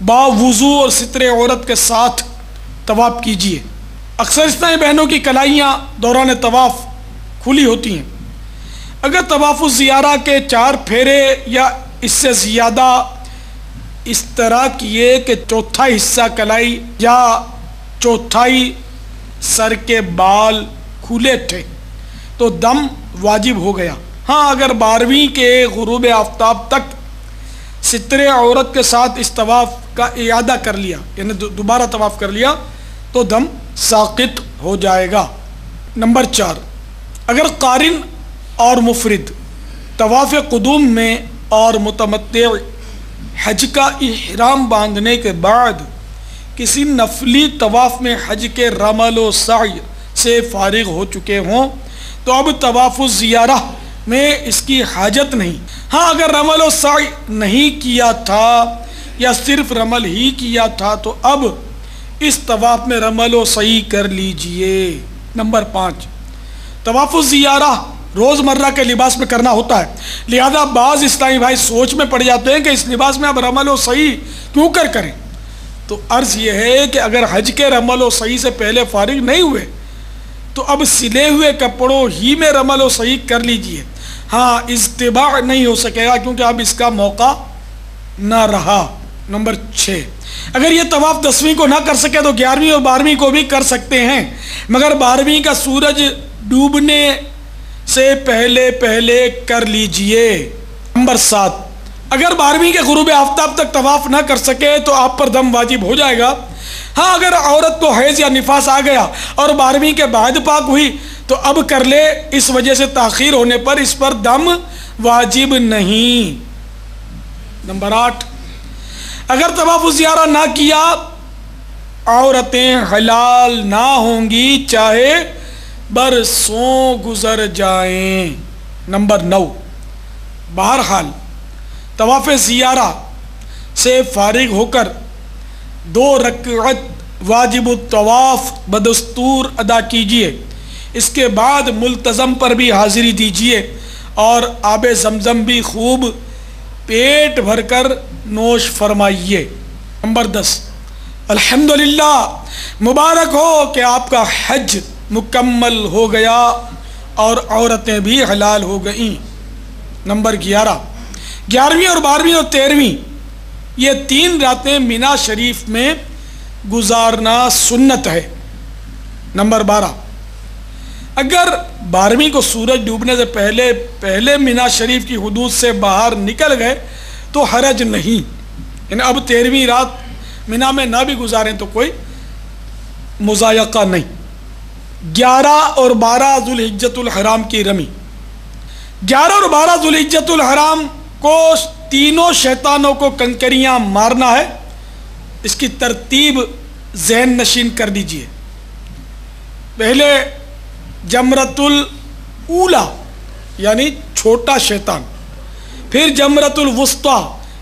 باوضو اور ستر عورت کے ساتھ طواف کیجیے۔ اکثر اس طرح بہنوں کی کلائیاں دوران طواف کھلی ہوتی ہیں۔ اگر طواف الزیارہ کے 4 پھیرے یا اس سے زیادہ اس طرح کیے کہ چوتھائی حصہ کلائی یا چوتھائی سر کے بال کھلے تھے تو دم واجب ہو گیا۔ ہاں اگر 12ویں کے غروب آفتاب تک ستر عورت کے ساتھ اس طواف کا اعادہ کر لیا، یعنی دوبارہ طواف کر لیا، تو دم ساقط ہو جائے گا۔ نمبر 4، اگر قارن اور مفرد طواف قدوم میں اور متمتع حج کا احرام باندھنے کے بعد کسی نفلی طواف میں حج کے رمل و سعی سے فارغ ہو چکے ہوں تو اب طواف الزیارہ میں اس کی حاجت نہیں۔ ہاں اگر رمل و سعی نہیں کیا تھا یا صرف رمل ہی کیا تھا تو اب اس طواف میں رمل و سعی کر لیجئے۔ نمبر 5، طواف الزیارہ روزمرہ کے لباس میں کرنا ہوتا ہے، لہذا بعض اسلامی بھائی سوچ میں پڑ جاتے ہیں کہ اس لباس میں اب رمل و سعی کیوں کریں؟ تو عرض یہ ہے کہ اگر حج کے رمل و سعی سے پہلے فارغ نہیں ہوئے تو اب سلے ہوئے کپڑوں ہی میں رمل و سعی کر لیجئے۔ ہاں اجتباع نہیں ہو سکے گا کیونکہ اب اس کا موقع نہ رہا۔ نمبر 6، اگر یہ طواف 10ویں کو نہ کر سکے تو 11ویں اور 12ویں کو بھی کر سکتے ہیں، مگر 12ویں کا سورج ڈوبنے سے پہلے کر لیجئے۔ نمبر 7، اگر 12ویں کے غروب آفتاب تک طواف نہ کر سکے تو آپ پر دم واجب ہو جائے گا۔ ہاں اگر عورت کو حیض یا نفاس آ گیا اور 12ویں کے بعد پاک ہوئی تو اب کر لے، اس وجہ سے تاخیر ہونے پر اس پر دم واجب نہیں۔ نمبر 8، اگر طواف الزیارہ نہ کیا عورتیں حلال نہ ہوں گی چاہے برسوں گزر جائیں۔ نمبر 9، بہرحال طواف زیارہ سے فارغ ہو کر 2 رکعت واجب الطواف بدستور ادا کیجئے، اس کے بعد ملتزم پر بھی حاضری دیجئے اور آب زمزم بھی خوب پیٹ بھر کر نوش فرمائیے۔ نمبر 10، الحمدللہ، مبارک ہو کہ آپ کا حج مکمل ہو گیا اور عورتیں بھی حلال ہو گئیں۔ نمبر 11، 11ویں اور 12ویں اور 13ویں یہ 3 راتیں مینا شریف میں گزارنا سنت ہے۔ نمبر 12، اگر 12ویں کو سورج ڈوبنے سے پہلے مینا شریف کی حدود سے باہر نکل گئے تو حرج نہیں، یعنی اب 13ویں رات مینا میں نہ بھی گزاریں تو کوئی مضایقہ نہیں۔ 11 اور 12 ذوالحجۃ الحرام کی رمی۔ 11 اور 12 ذوالحجۃ الحرام کو تینوں شیطانوں کو کنکریاں مارنا ہے۔ اس کی ترتیب ذہن نشین کر دیجئے۔ پہلے جمرۃ الاولی یعنی چھوٹا شیطان، پھر جمرۃ الوسطی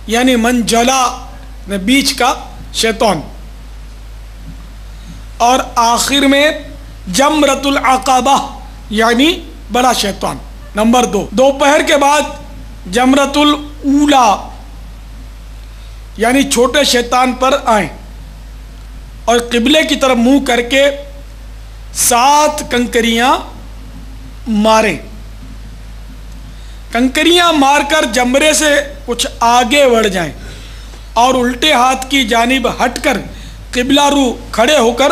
یعنی منجلا بیچ کا شیطان، اور آخر میں جمرۃ العقبہ یعنی بڑا شیطان۔ نمبر 2، دوپہر کے بعد جمرۃ الاولی یعنی چھوٹے شیطان پر آئیں اور قبلے کی طرف منہ کر کے 7 کنکریاں ماریں۔ کنکریاں مار کر جمرے سے کچھ آگے بڑھ جائیں اور الٹے ہاتھ کی جانب ہٹ کر قبلہ رو کھڑے ہو کر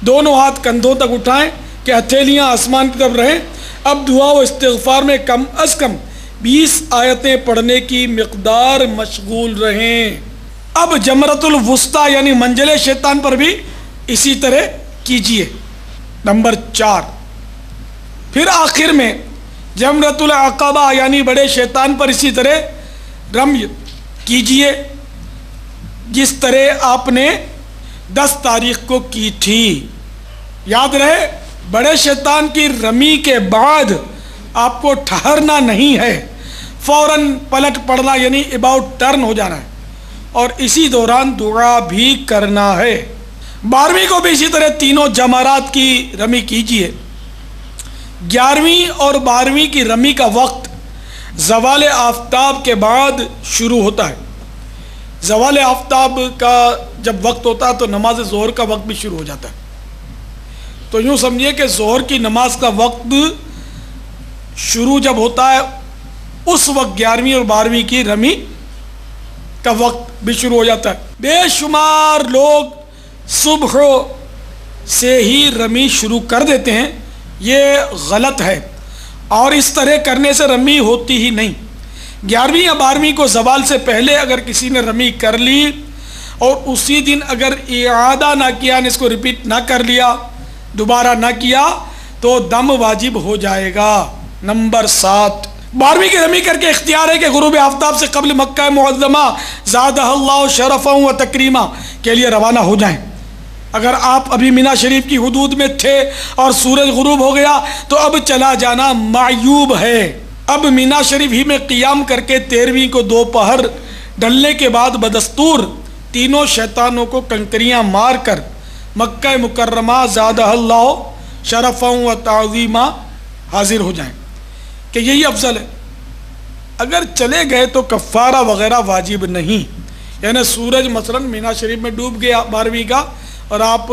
دونوں ہاتھ کندھوں تک اٹھائیں کہ ہتھیلیاں آسمان کی طرف رہیں۔ اب دعا و استغفار میں کم از کم 20 آیتیں پڑھنے کی مقدار مشغول رہیں۔ اب جمرۃ الوسطی یعنی منجلے شیطان پر بھی اسی طرح کیجئے۔ نمبر 4، پھر آخر میں جمرۃ العقبہ یعنی بڑے شیطان پر اسی طرح رمی کیجئے جس طرح آپ نے 10 تاریخ کو کی تھی۔ یاد رہے بڑے شیطان کی رمی کے بعد آپ کو ٹھہرنا نہیں ہے، فوراً پلٹ پڑنا یعنی اباؤٹ ٹرن ہو جانا ہے، اور اسی دوران دعا بھی کرنا ہے۔ 12ویں کو بھی اسی طرح تینوں جمرات کی رمی کیجئے۔ 11ویں اور 12ویں کی رمی کا وقت زوال آفتاب کے بعد شروع ہوتا ہے۔ زوال آفتاب کا جب وقت ہوتا ہے تو نماز ظہر کا وقت بھی شروع ہو جاتا ہے. تو یوں سمجھیے کہ ظہر کی نماز کا وقت شروع جب ہوتا ہے اس وقت 11ویں اور 12ویں کی رمی کا وقت بھی شروع ہو جاتا ہے. بے شمار لوگ صبح سے ہی رمی شروع کر دیتے ہیں. یہ غلط ہے اور اس طرح کرنے سے رمی ہوتی ہی نہیں. 11ویں یا 12ویں کو زوال سے پہلے اگر کسی نے رمی کر لی اور اسی دن اگر اعادہ نہ کیا، اس کو ریپیٹ نہ کر لیا، دوبارہ نہ کیا، تو دم واجب ہو جائے گا. نمبر 7، 12ویں کی رمی کر کے اختیار ہے کہ غروب آفتاب سے قبل مکہ معظمہ زادہ اللہ شرفا و تکریما کے لیے روانہ ہو جائیں. اگر آپ ابھی مینا شریف کی حدود میں تھے اور سورج غروب ہو گیا تو اب چلا جانا معیوب ہے. اب مینا شریف ہی میں قیام کر کے 13ویں کو دوپہر ڈھلنے کے بعد بدستور تینوں شیطانوں کو کنکریاں مار کر مکہ مکرمہ زادہ اللہ شرفا و تعظیما حاضر ہو جائیں کہ یہی افضل ہے. اگر چلے گئے تو کفارہ وغیرہ واجب نہیں. یعنی سورج مثلا مینا شریف میں ڈوب گیا 12ویں کا اور آپ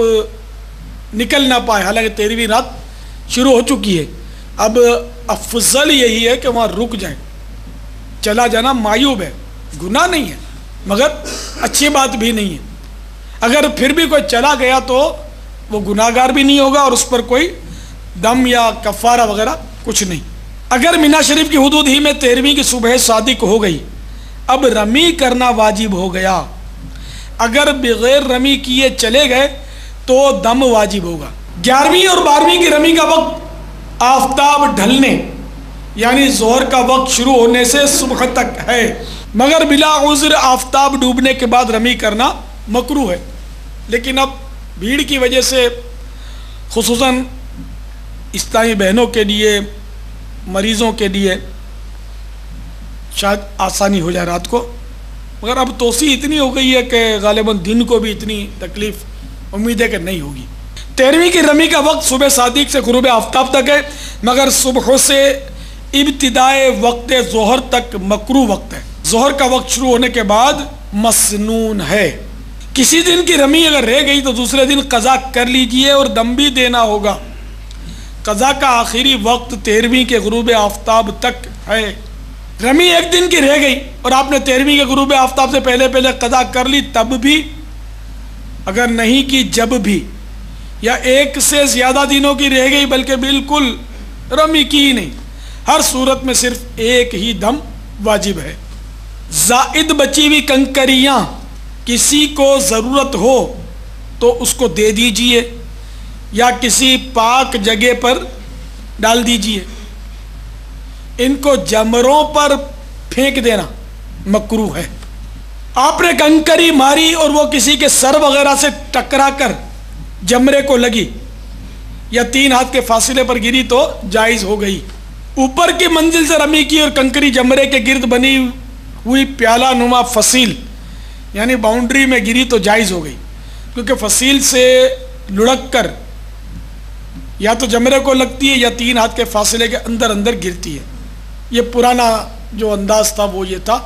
نکل نہ پائے، حالانکہ 13ویں رات شروع ہو چکی ہے. اب افضل یہی ہے کہ وہاں رک جائیں. چلا جانا معیوب ہے، گناہ نہیں ہے مگر اچھی بات بھی نہیں ہے. اگر پھر بھی کوئی چلا گیا تو وہ گناہ گار بھی نہیں ہوگا اور اس پر کوئی دم یا کفارہ وغیرہ کچھ نہیں. اگر مینا شریف کی حدود ہی میں 13ویں کی صبح صادق ہو گئی، اب رمی کرنا واجب ہو گیا. اگر بغیر رمی کیے چلے گئے تو دم واجب ہوگا. 11ویں اور 12ویں کی رمی کا وقت آفتاب ڈھلنے یعنی ظہر کا وقت شروع ہونے سے صبح تک ہے، مگر بلا عذر آفتاب ڈوبنے کے بعد رمی کرنا مکروہ ہے. لیکن اب بھیڑ کی وجہ سے خصوصاً اسلامی بہنوں کے لیے، مریضوں کے لیے شاید آسانی ہو جائے رات کو، مگر اب توسیع اتنی ہو گئی ہے کہ غالباً دن کو بھی اتنی تکلیف امید ہے کہ نہیں ہوگی. 13ویں کی رمی کا وقت صبح صادق سے غروب آفتاب تک ہے، مگر صبح سے ابتدائے وقت ظہر تک مکروہ وقت ہے. ظہر کا وقت شروع ہونے کے بعد مسنون ہے. کسی دن کی رمی اگر رہ گئی تو دوسرے دن قضا کر لیجئے اور دم بھی دینا ہوگا. قضا کا آخری وقت 13ویں کے غروب آفتاب تک ہے. رمی ایک دن کی رہ گئی اور آپ نے 13ویں کے غروب آفتاب سے پہلے قضا کر لی تب بھی، اگر نہیں کی جب بھی، یا ایک سے زیادہ دنوں کی رہ گئی بلکہ بالکل رمی کی ہی نہیں، ہر صورت میں صرف ایک ہی دم واجب ہے. زائد بچی ہوئی کنکریاں کسی کو ضرورت ہو تو اس کو دے دیجئے یا کسی پاک جگہ پر ڈال دیجئے. ان کو جمروں پر پھینک دینا مکروہ ہے. آپ نے کنکری ماری اور وہ کسی کے سر وغیرہ سے ٹکرا کر جمرے کو لگی یا 3 ہاتھ کے فاصلے پر گری تو جائز ہو گئی. اوپر کی منزل سے رمی کی اور کنکری جمرے کے گرد بنی ہوئی پیالہ نما فصیل یعنی باؤنڈری میں گری تو جائز ہو گئی، کیونکہ فصیل سے لڑک کر یا تو جمرے کو لگتی ہے یا 3 ہاتھ کے فاصلے کے اندر گرتی ہے. یہ پرانا جو انداز تھا وہ یہ تھا.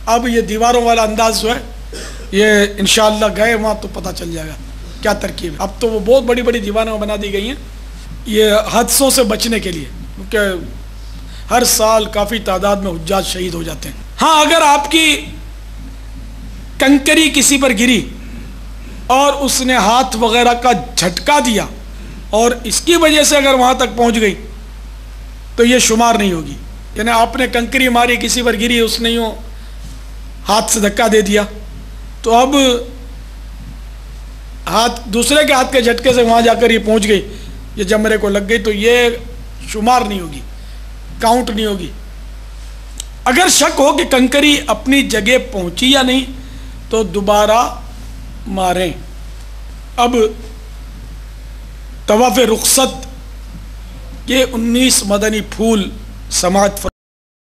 اب یہ دیواروں والا انداز جو ہے یہ انشاءاللہ گئے وہاں تو پتہ چل جائے گا کیا ترکیب ہے. اب تو وہ بہت بڑی بڑی دیواریں بنا دی گئی ہیں یہ حادثوں سے بچنے کے لیے، کیونکہ ہر سال کافی تعداد میں حجاج شہید ہو جاتے ہیں. ہاں اگر آپ کی کنکری کسی پر گری اور اس نے ہاتھ وغیرہ کا جھٹکا دیا اور اس کی وجہ سے اگر وہاں تک پہنچ گئی تو یہ شمار نہیں ہوگی. یعنی آپ نے کنکری ماری، کسی پر گری، اس نے یوں ہاتھ سے دھکا دے دیا تو اب ہاتھ دوسرے کے ہاتھ کے جھٹکے سے وہاں جا کر یہ پہنچ گئی، یہ جمرے کو لگ گئی تو یہ شمار نہیں ہوگی، کاؤنٹ نہیں ہوگی. اگر شک ہو کہ کنکری اپنی جگہ پہنچی یا نہیں تو دوبارہ ماریں. اب طواف رخصت کے 19 مدنی پھول سماعت